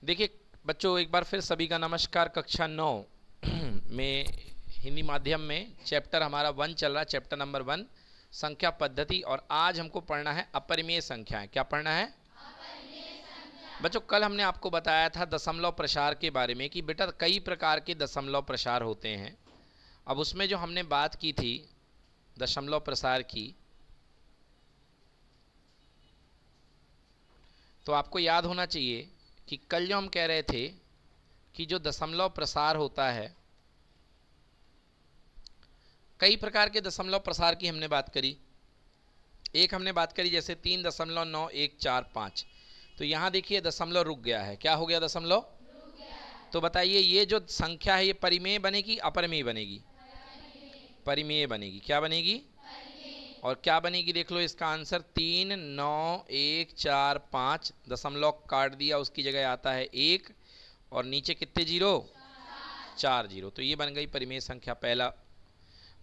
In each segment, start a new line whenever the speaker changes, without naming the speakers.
देखिए बच्चों, एक बार फिर सभी का नमस्कार। कक्षा 9 में हिंदी माध्यम में चैप्टर हमारा 1 चल रहा है, चैप्टर नंबर 1 संख्या पद्धति। और आज हमको पढ़ना है अपरिमेय संख्याएं। क्या पढ़ना है बच्चों? कल हमने आपको बताया था दशमलव प्रसार के बारे में कि बेटा कई प्रकार के दशमलव प्रसार होते हैं। अब उसमें जो हमने बात की थी दशमलव प्रसार की, तो आपको याद होना चाहिए कि कल जो हम कह रहे थे कि जो दशमलव प्रसार होता है, कई प्रकार के दशमलव प्रसार की हमने बात करी। एक हमने बात करी जैसे 3.9145, तो यहाँ देखिए दशमलव रुक गया है। क्या हो गया? दशमलव। तो बताइए ये जो संख्या है ये परिमेय बनेगी अपरिमेय बनेगी? परिमेय बनेगी। क्या बनेगी? और क्या बनेगी देख लो इसका आंसर 39145। दशमलव काट दिया, उसकी जगह आता है 1 और नीचे कितने जीरो? 4 जीरो। तो ये बन गई परिमेय संख्या पहला।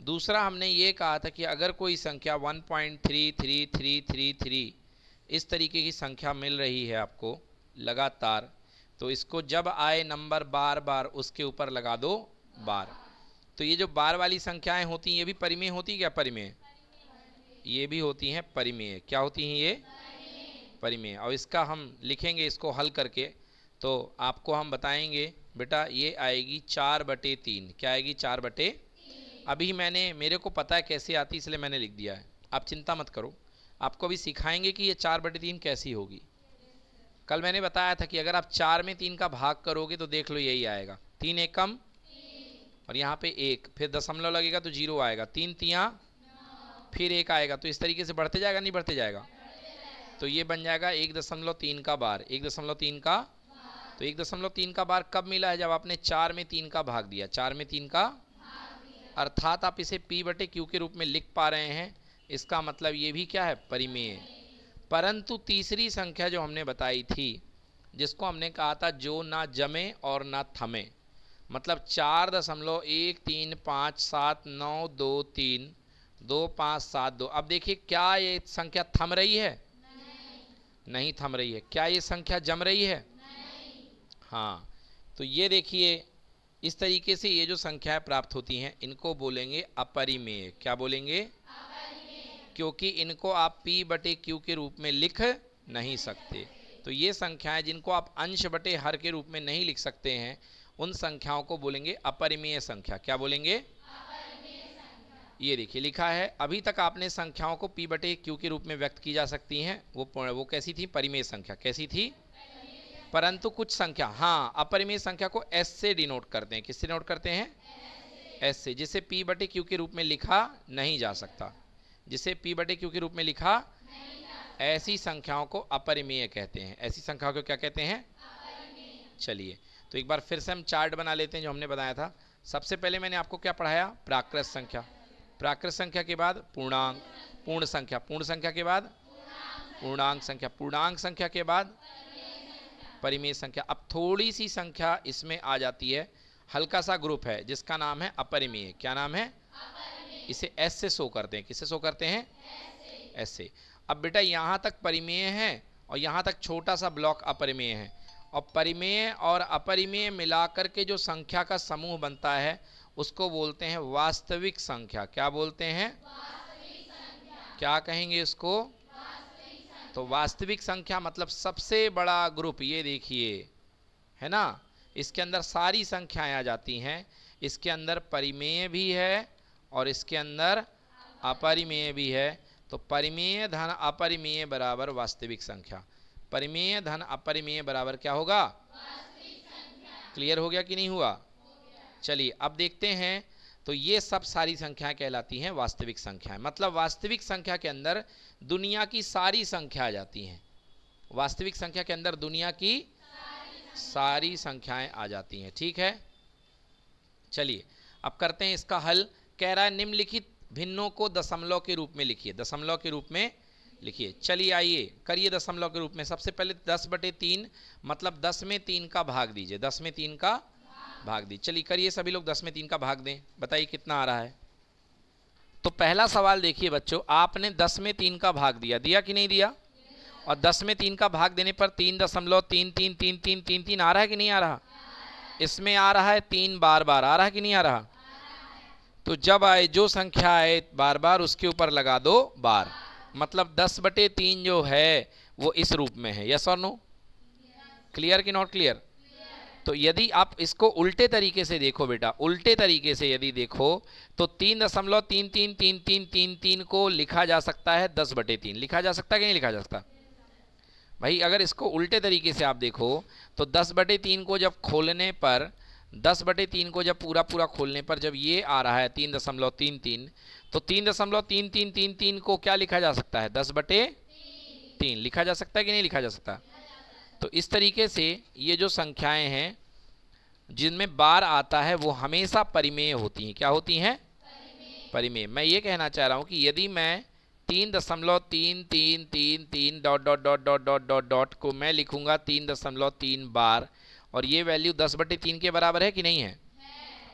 दूसरा हमने ये कहा था कि अगर कोई संख्या 1.33333 इस तरीके की संख्या मिल रही है आपको लगातार, तो इसको जब आए नंबर बार बार उसके ऊपर लगा दो बार। तो ये जो बार वाली संख्याएं होती हैं ये भी परिमेय होती है क्या? परिमेय। ये भी होती हैं परिमेय। क्या होती हैं ये? परिमेय। और इसका हम लिखेंगे इसको हल करके, तो आपको हम बताएंगे बेटा ये आएगी 4/3। क्या आएगी? 4/। अभी मेरे को पता है कैसे आती, इसलिए मैंने लिख दिया है। आप चिंता मत करो, आपको अभी सिखाएंगे कि ये 4/3 कैसी होगी। कल मैंने बताया था कि अगर आप 4 में 3 का भाग करोगे तो देख लो यही आएगा, 3 एकम और यहाँ पे 1, फिर दशमलव लगेगा तो 0 आएगा, 3 तियाँ फिर 1 आएगा। तो इस तरीके से बढ़ते जाएगा, नहीं बढ़ते जाएगा? तो ये बन जाएगा 1.3 का बार। 1.3 का, तो 1.3 का बार कब मिला है? जब आपने 4 में 3 का भाग दिया। 4 में 3 का, अर्थात आप इसे P/Q के रूप में लिख पा रहे हैं। इसका मतलब ये भी क्या है? परिमेय। परंतु तीसरी संख्या जो हमने बताई थी, जिसको हमने कहा था जो ना जमे और ना थमे, मतलब 4.13579232572। अब देखिए क्या ये संख्या थम रही है? नहीं थम रही है। क्या ये संख्या जम रही है? हाँ। तो ये देखिए इस तरीके से ये जो संख्याएं प्राप्त होती हैं इनको बोलेंगे अपरिमेय। क्या बोलेंगे? क्योंकि इनको आप P/Q के रूप में लिख नहीं सकते। तो ये संख्याएं जिनको आप अंश बटे हर के रूप में नहीं लिख सकते हैं, उन संख्याओं को बोलेंगे अपरिमेय संख्या। क्या बोलेंगे? ये देखिए लिखा है, अभी तक आपने संख्याओं को P/Q के रूप में व्यक्त की जा सकती हैं। वो कैसी थी? परिमेय संख्या। कैसी थी? परंतु कुछ संख्या, हाँ, अपरिमेय संख्या को S से डिनोट करते हैं। किससे डिनोट करते हैं? S से, जिसे P/Q के रूप में लिखा नहीं जा सकता। जिसे P/Q के रूप में लिखा, ऐसी संख्याओं को अपरिमेय कहते हैं। ऐसी संख्याओं को क्या कहते हैं? चलिए तो एक बार फिर से हम चार्ट बना लेते हैं जो हमने बनाया था। सबसे पहले मैंने आपको क्या पढ़ाया? प्राकृत संख्या। प्राकृत संख्या के बाद पूर्णांक, पूर्ण संख्या, पूर्ण संख्या के बाद पूर्णांक संख्या, पूर्णांक संख्या के बाद परिमेय संख्या। अब थोड़ी सी संख्या इसमें आ जाती है, हल्का सा ग्रुप है जिसका नाम है अपरिमेय। क्या नाम है? इसे S से शो करते हैं। किससे शो करते हैं? S से। अब बेटा यहाँ तक परिमेय है और यहाँ तक छोटा सा ब्लॉक अपरिमेय है, और परिमेय और अपरिमेय मिलाकर के जो संख्या का समूह बनता है उसको बोलते हैं वास्तविक संख्या। क्या बोलते हैं? क्या कहेंगे इसको? तो वास्तविक संख्या मतलब सबसे बड़ा ग्रुप। ये देखिए है ना, इसके अंदर सारी संख्याएं आ जाती हैं। इसके अंदर परिमेय भी है और इसके अंदर अपरिमेय भी है। तो परिमेय धन अपरिमेय बराबर वास्तविक संख्या। परिमेय धन अपरिमेय बराबर क्या होगा? क्लियर हो गया कि नहीं हुआ? चलिए अब देखते हैं। तो ये सब सारी संख्याएं कहलाती हैं वास्तविक संख्याएं। मतलब वास्तविक संख्या के अंदर दुनिया की सारी संख्या आ जाती हैं। वास्तविक संख्या के अंदर दुनिया की सारी संख्याएं आ जाती हैं। ठीक है, चलिए अब करते हैं इसका हल। कह रहा है निम्नलिखित भिन्नों को दशमलव के रूप में लिखिए। दशमलव के रूप में लिखिए। चलिए आइए करिए दशमलव के रूप में। सबसे पहले 10/3 मतलब 10 में 3 का भाग दीजिए। 10 में 3 का भाग दीजिए। चलिए करिए सभी लोग 10 में 3 का भाग दें। बताइए कितना आ रहा है। तो पहला सवाल देखिए बच्चों, आपने 10 में 3 का भाग दिया, दिया कि नहीं दिया? और 10 में 3 का भाग देने पर 3.333333 आ रहा है कि नहीं आ रहा? इसमें आ रहा है 3 बार बार, आ रहा है कि नहीं आ रहा? तो जब आए जो संख्या आए बार बार उसके ऊपर लगा दो बार, मतलब 10/3 जो है वो इस रूप में है। यस और नो? क्लियर कि नॉट क्लियर? तो यदि आप इसको उल्टे तरीके से देखो बेटा, उल्टे तरीके से यदि देखो तो 3.333333 को लिखा जा सकता है 10/3। लिखा जा सकता है कि नहीं लिखा जा सकता भाई? अगर इसको उल्टे तरीके से आप देखो तो 10/3 को जब खोलने पर, 10/3 को जब पूरा पूरा खोलने पर जब ये आ रहा है 3.33, तो 3.3333 को क्या लिखा जा सकता है? 10/3 लिखा जा सकता है कि नहीं लिखा जा सकता? तो इस तरीके से ये जो संख्याएं हैं जिनमें बार आता है वो हमेशा परिमेय होती हैं। क्या होती हैं? परिमेय। मैं ये कहना चाह रहा हूं कि यदि मैं 3.3333 dot dot dot dot dot dot dot को मैं लिखूंगा 3.3 बार, और ये वैल्यू 10/3 के बराबर है कि नहीं है?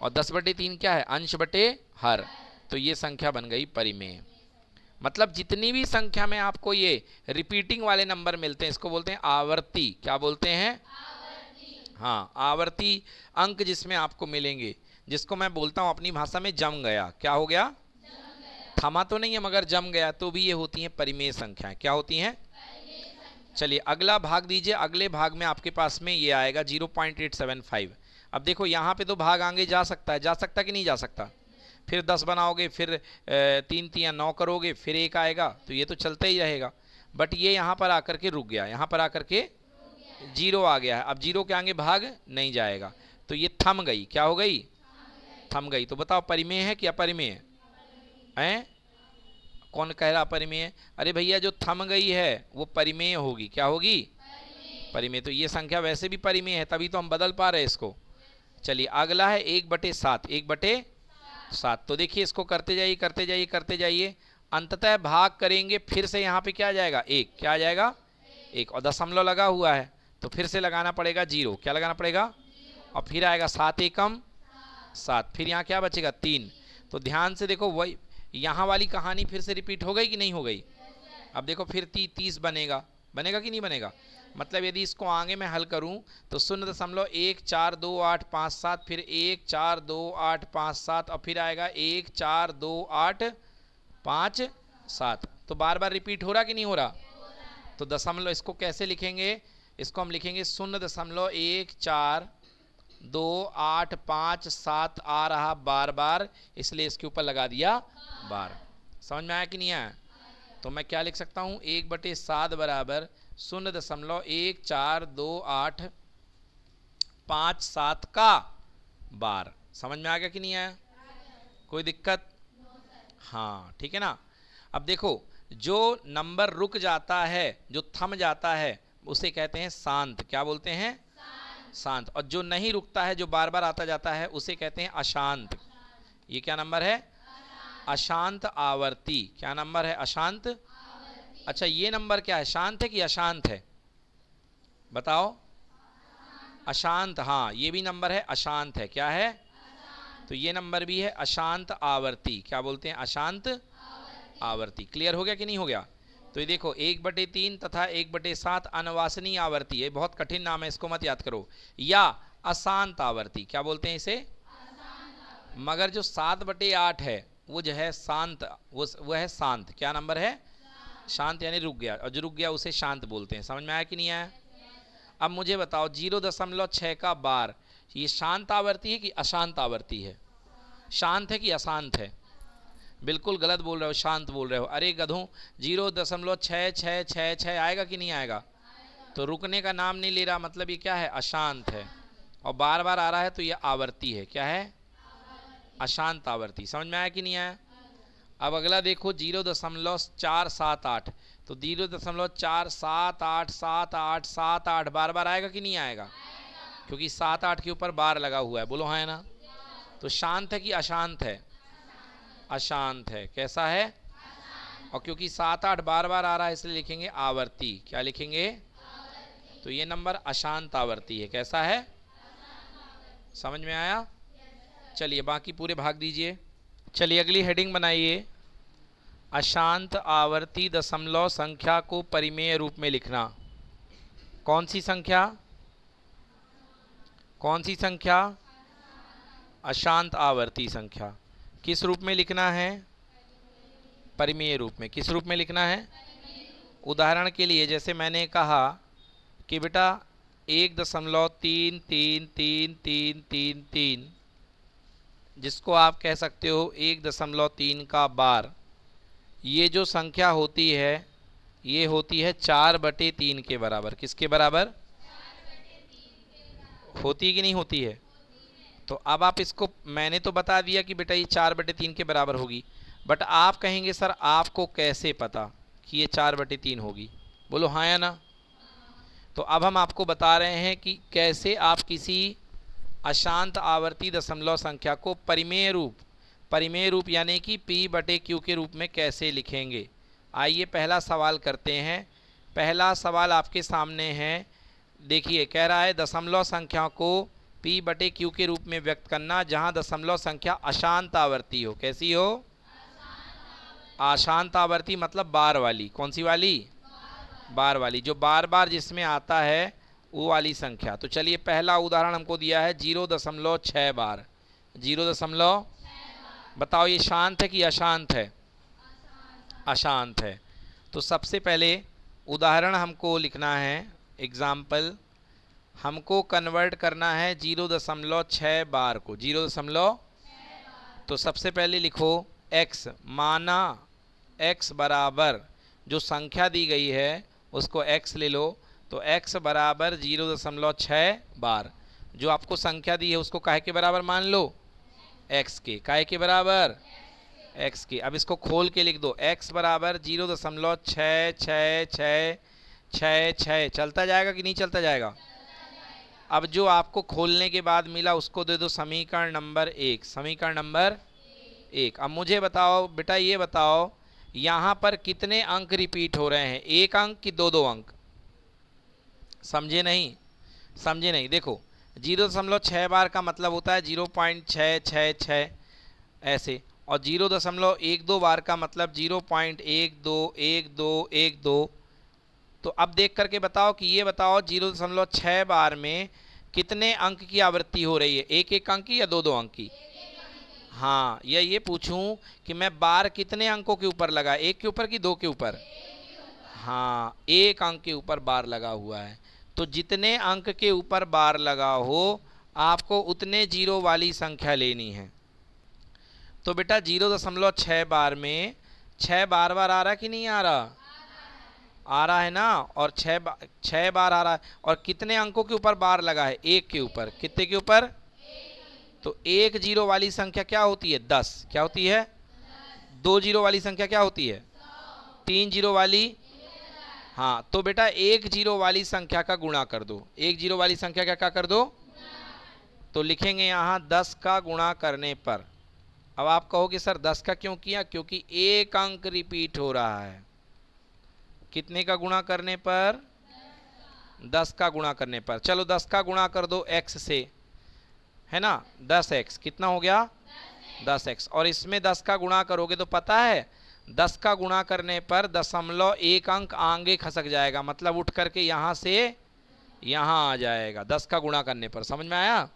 और 10/3 क्या है? अंश बटे हर। तो ये संख्या बन गई परिमेय। मतलब जितनी भी संख्या में आपको ये रिपीटिंग वाले नंबर मिलते हैं इसको बोलते हैं आवर्ती। क्या बोलते हैं? आवर्ती। हाँ, आवर्ती अंक जिसमें आपको मिलेंगे, जिसको मैं बोलता हूं अपनी भाषा में जम गया। क्या हो गया? थमा तो नहीं है मगर जम गया, तो भी ये होती हैं परिमेय संख्याएं। क्या होती हैं? चलिए अगला भाग दीजिए। अगले भाग में आपके पास में ये आएगा 0.875। अब देखो यहाँ पे तो भाग आगे जा सकता है, जा सकता कि नहीं जा सकता? फिर 10 बनाओगे, फिर 3 3 9 करोगे, फिर 1 आएगा, तो ये तो चलता ही रहेगा। बट ये यहाँ पर आकर के रुक गया, यहाँ पर आकर के 0 आ गया है। अब 0 के आगे भाग नहीं जाएगा, तो ये थम गई। क्या हो गई? थम गई। तो बताओ परिमेय है कि अपरिमेय है? कौन कह रहा अपरिमेय? अरे भैया जो थम गई है वो परिमेय होगी। क्या होगी? परिमेय। तो ये संख्या वैसे भी परिमेय है, तभी तो हम बदल पा रहे हैं इसको। चलिए अगला है 1/7। 1/7। तो देखिए इसको करते जाइए करते जाइए करते जाइए, अंततः भाग करेंगे फिर से यहाँ पे क्या आ जाएगा? 1। क्या आ जाएगा? 1। और दशमलव लगा हुआ है तो फिर से लगाना पड़ेगा 0। क्या लगाना पड़ेगा? और फिर आएगा 7 एकम 7। फिर यहाँ क्या बचेगा? 3। तो ध्यान से देखो, वही यहाँ वाली कहानी फिर से रिपीट हो गई कि नहीं हो गई? अब देखो फिर 30 बनेगा। बनेगा कि नहीं बनेगा? मतलब यदि इसको आगे मैं हल करूं तो 0.142857, फिर 1428557, और फिर आएगा 1428557। तो बार बार रिपीट हो रहा कि नहीं हो रहा? तो दशमलव इसको कैसे लिखेंगे? इसको हम लिखेंगे 0.1428557 आ रहा बार बार, इसलिए इसके ऊपर लगा दिया बार। समझ में आया कि नहीं आया? तो मैं क्या लिख सकता हूं? 1/7 बराबर 0.1428557 का बार। समझ में आ गया कि नहीं आया? कोई दिक्कत? हाँ ठीक है ना। अब देखो जो नंबर रुक जाता है, जो थम जाता है, उसे कहते हैं शांत। क्या बोलते हैं? शांत। और जो नहीं रुकता है, जो बार बार आता जाता है, उसे कहते हैं अशांत। ये क्या नंबर है? अशांत आवर्ती। क्या नंबर है? अशांत। अच्छा ये नंबर क्या है? शांत है कि अशांत है? बताओ। अशांत। हाँ ये भी नंबर है अशांत है। क्या है? तो ये नंबर भी है अशांत आवर्ती। क्या बोलते हैं? अशांत आवर्ती। क्लियर हो गया कि नहीं हो गया? तो ये देखो 1/3 तथा 1/7 अनवासनीय आवर्ती है। बहुत कठिन नाम है, इसको मत याद करो। या अशांत आवर्ती। क्या बोलते हैं इसे? मगर जो 7/8 है वो जो है शांत, वो है शांत। क्या नंबर है? शांत, यानी रुक गया, और जो रुक गया उसे शांत बोलते हैं। समझ में आया कि नहीं आया? अब मुझे बताओ 0.6 का बार, ये शांत आवर्ती है कि अशांत आवर्ती है? शांत है कि अशांत है? बिल्कुल गलत बोल रहे हो, शांत बोल रहे हो। अरे गधों, 0.6666 आएगा कि नहीं आएगा? तो रुकने का नाम नहीं ले रहा, मतलब ये क्या है? अशांत है। और बार बार आ रहा है तो ये आवर्ती है। क्या है? अशांत आवर्ती। समझ में आया कि नहीं आया? अब अगला देखो 0.478। तो 0.47878 बार बार आएगा कि नहीं आएगा? क्योंकि 7 8 के ऊपर बार लगा हुआ है। बोलो हाँ है ना? तो शांत है कि अशांत है? अशांत है। कैसा है? और क्योंकि 7 8 बार बार आ रहा है इसलिए लिखेंगे आवर्ती। क्या लिखेंगे? तो ये नंबर अशांत आवर्ती है। कैसा है? समझ में आया? चलिए बाकी पूरे भाग दीजिए। चलिए अगली हेडिंग बनाइए। अशांत आवर्ती दशमलव संख्या को परिमेय रूप में लिखना। कौन सी संख्या? कौन सी संख्या? अशांत आवर्ती संख्या। किस रूप में लिखना है? परिमेय रूप में। किस रूप में लिखना है? उदाहरण के लिए जैसे मैंने कहा कि बेटा 1.333333, जिसको आप कह सकते हो 1.3 का बार, ये जो संख्या होती है ये होती है 4/3 के बराबर। किसके बराबर? होती है कि नहीं होती है? तो अब आप इसको, मैंने तो बता दिया कि बेटा ये 4/3 के बराबर होगी, बट आप कहेंगे सर आपको कैसे पता कि ये 4/3 होगी? बोलो हाँ या ना। तो अब हम आपको बता रहे हैं कि कैसे आप किसी अशांत आवर्ती दशमलव संख्या को परिमेय रूप यानी कि P/Q के रूप में कैसे लिखेंगे। आइए पहला सवाल करते हैं। पहला सवाल आपके सामने है। देखिए कह रहा है दशमलव संख्या को P/Q के रूप में व्यक्त करना जहां दशमलव संख्या अशांत आवर्ती हो। कैसी हो? अशांत आवर्ती मतलब बार वाली। कौन सी वाली? बार वाली, जो बार बार जिसमें आता है वो वाली संख्या। तो चलिए पहला उदाहरण हमको दिया है 0.6 बार। 0. बताओ ये शांत है कि अशांत है? अशांत है। तो सबसे पहले उदाहरण हमको लिखना है, एग्जाम्पल हमको कन्वर्ट करना है 0.6 बार को 0. तो सबसे पहले लिखो x, माना x बराबर जो संख्या दी गई है उसको x ले लो। तो x बराबर 0.6 बार। जो आपको संख्या दी है उसको काहे के बराबर मान लो? x के। काहे के बराबर? x के। अब इसको खोल के लिख दो, x बराबर 0.66666। चलता जाएगा कि नहीं चलता जाएगा? अब जो आपको खोलने के बाद मिला उसको दे दो समीकरण नंबर 1। समीकरण नंबर 1। अब मुझे बताओ बेटा, ये बताओ यहाँ पर कितने अंक रिपीट हो रहे हैं? एक अंक कि दो अंक? समझे नहीं? समझे नहीं? देखो 0.6 बार का मतलब होता है 0.666 ऐसे, और 0.12 बार का मतलब 0.121212। तो अब देख करके बताओ कि ये बताओ 0.6 बार में कितने अंक की आवृत्ति हो रही है? एक अंक की या दो अंक की? हाँ, ये पूछूं कि मैं बार कितने अंकों के ऊपर लगा, एक के ऊपर कि दो के ऊपर? हाँ, एक अंक के ऊपर बार लगा हुआ है। तो जितने अंक के ऊपर बार लगा हो आपको उतने जीरो वाली संख्या लेनी है। तो बेटा 0.6 बार में 6 बार बार आ रहा कि नहीं आ रहा? आ रहा है ना। और 6 बार आ रहा है। और कितने अंकों के ऊपर बार लगा है? एक के ऊपर। कितने के ऊपर? तो एक जीरो वाली संख्या क्या होती है? 10। क्या होती है? 2 जीरो वाली संख्या क्या होती है? 3 जीरो वाली? हाँ, तो बेटा एक जीरो वाली संख्या का गुणा कर दो। एक जीरो वाली संख्या का क्या कर दो? तो लिखेंगे यहाँ 10 का गुणा करने पर। अब आप कहोगे सर 10 का क्यों किया? क्योंकि एक अंक रिपीट हो रहा है। कितने का गुणा करने पर? 10 का गुणा करने पर। चलो 10 का गुणा कर दो x से, है ना। 10x कितना हो गया? 10x। और इसमें 10 का गुणा करोगे तो पता है 10 का गुणा करने पर 0.1 अंक आगे खसक जाएगा, मतलब उठ करके यहाँ से यहाँ आ जाएगा 10 का गुणा करने पर। समझ में आया?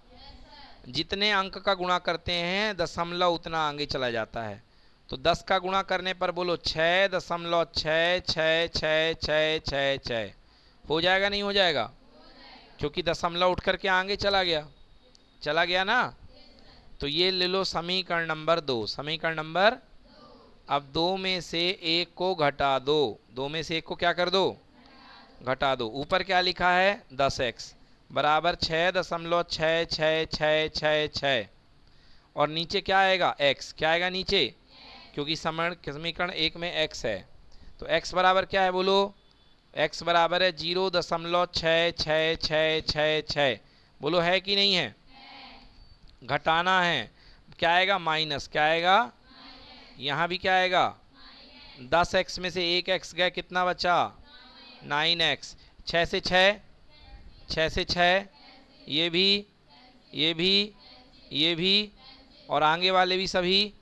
जितने अंक का गुणा करते हैं दशमलव उतना आगे चला जाता है। तो 10 का गुणा करने पर बोलो 6.66666 हो जाएगा नहीं हो जाएगा? क्योंकि दशमलव उठ करके आगे चला गया ना। तो ये ले लो समीकरण नंबर 2। समीकरण नंबर, अब 2 में से 1 को घटा दो। 2 में से 1 को क्या कर दो? घटा दो। ऊपर क्या लिखा है? 10x बराबर 6.66666। और नीचे क्या आएगा? x। क्या आएगा नीचे? क्योंकि समीकरण 1 में x है। तो x बराबर क्या है बोलो? x बराबर है 0.66666। बोलो है कि नहीं है? घटाना है। क्या आएगा? माइनस। क्या आएगा? यहाँ भी क्या आएगा? 10x में से 1x गया, कितना बचा? 9x। 6 से 6, 6 से 6, ये भी, ये भी, ये भी, और आगे वाले भी सभी।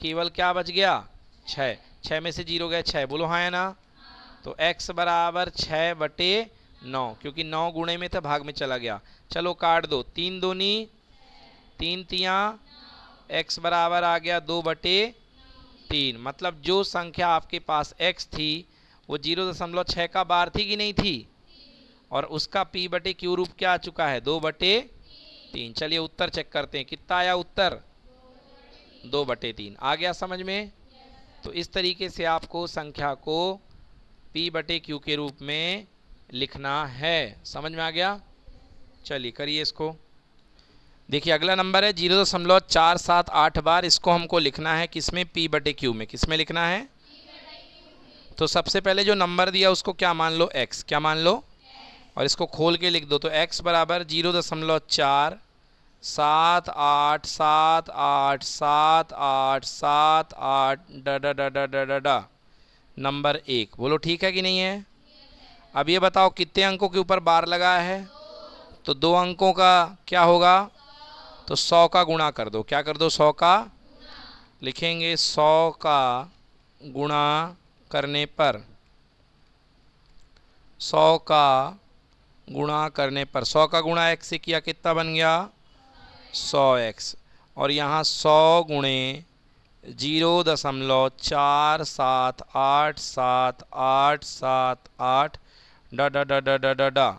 केवल क्या बच गया? 6। 6 में से 0 गए 6, बोलो हाँ या ना। तो x बराबर 6/9, क्योंकि 9 गुणे में था, भाग में चला गया। चलो काट दो, 3 दूनी 3 तियाँ, x बराबर आ गया 2/3। मतलब जो संख्या आपके पास x थी वो 0.6 का बार थी कि नहीं थी, और उसका p/q रूप क्या आ चुका है, 2/3। चलिए उत्तर चेक करते हैं, कितना आया उत्तर, 2/3। आ गया समझ में। तो इस तरीके से आपको संख्या को p/q के रूप में लिखना है, समझ में आ गया। चलिए करिए इसको। देखिए अगला नंबर है 0.478 बार, इसको हमको लिखना है किसमें, p/q में। किसमें लिखना है, तो सबसे पहले जो नंबर दिया उसको क्या मान लो, x। क्या मान लो, और इसको खोल के लिख दो। तो x बराबर 0.478787878 नंबर 1। बोलो ठीक है कि नहीं है। अब ये बताओ कितने अंकों के ऊपर बार लगा है, तो 2 अंकों का क्या होगा, तो 100 का गुणा कर दो। क्या कर दो, 100 का लिखेंगे, 100 का गुणा करने पर 100 का गुणा करने पर 100 का गुणा x से किया, कितना बन गया 100x। और यहाँ 100 गुणे 0.4787878 डा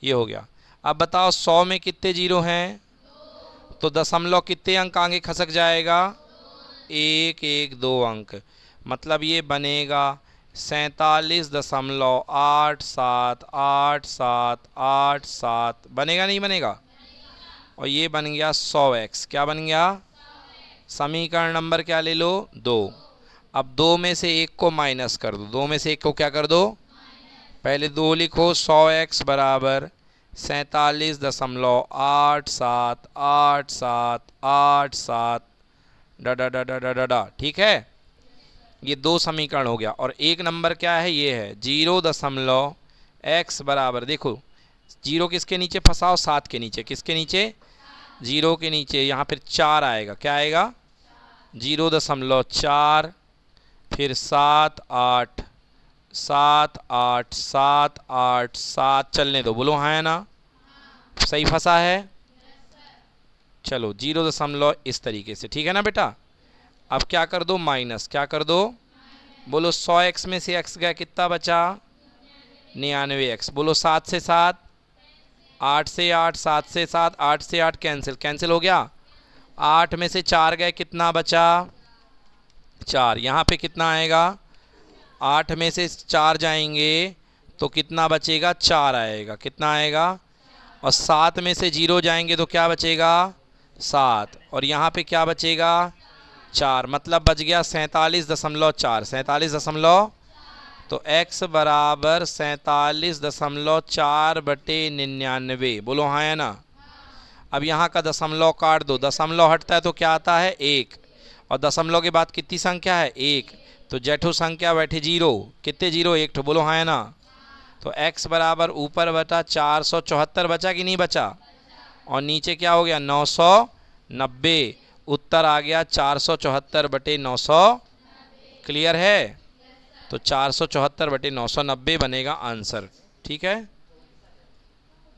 ये हो गया। अब बताओ 100 में कितने जीरो हैं, तो दशमलव कितने अंक आगे खसक जाएगा, 1 1 2 अंक। मतलब ये बनेगा 47.878787 बनेगा नहीं बनेगा, और ये बन गया 100x। क्या बन गया, समीकरण नंबर क्या ले लो, 2। अब 2 में से 1 को माइनस कर दो, 2 में से 1 को क्या कर दो, पहले 2 लिखो। 100x बराबर 47.878787 डा ठीक है। ये 2 समीकरण हो गया। और एक नंबर क्या है, ये है 0.x बराबर, देखो 0 किसके नीचे फंसाओ, 7 के नीचे। किसके नीचे, 0 के नीचे। यहाँ फिर 4 आएगा, क्या आएगा 0.4, फिर 7 8 7 8 7 8 7 चलने दो, बोलो हाँ है ना, सही फंसा है। चलो 0 इस तरीके से, ठीक है ना बेटा। अब क्या कर दो, माइनस। क्या कर दो, बोलो 100x में से x गया, कितना बचा 99x। बोलो 7 से 7, 8 से 8, 7 से 7, 8 से 8 कैंसिल, कैंसिल हो गया। 8 में से 4 गए, कितना बचा 4। यहाँ पे कितना आएगा, 8 में से 4 जाएंगे तो कितना बचेगा, 4 आएगा। कितना आएगा, और 7 में से 0 जाएंगे तो क्या बचेगा 7, और यहाँ पे क्या बचेगा 4। मतलब बच गया 47.4। 47 तो x बराबर 47.4/99। बोलो हाँ या ना। अब यहाँ का दशमलव काट दो, दशमलव हटता है तो क्या आता है 1, और दशमलव के बाद कितनी संख्या है 1, तो जेठो संख्या बैठे 0। कितने 0, 1। बोलो हाँ या ना। तो x बराबर ऊपर बचा 474 बचा कि नहीं बचा, और नीचे क्या हो गया 990। उत्तर आ गया 474/900। क्लियर है, तो 474/990 बनेगा आंसर, ठीक है।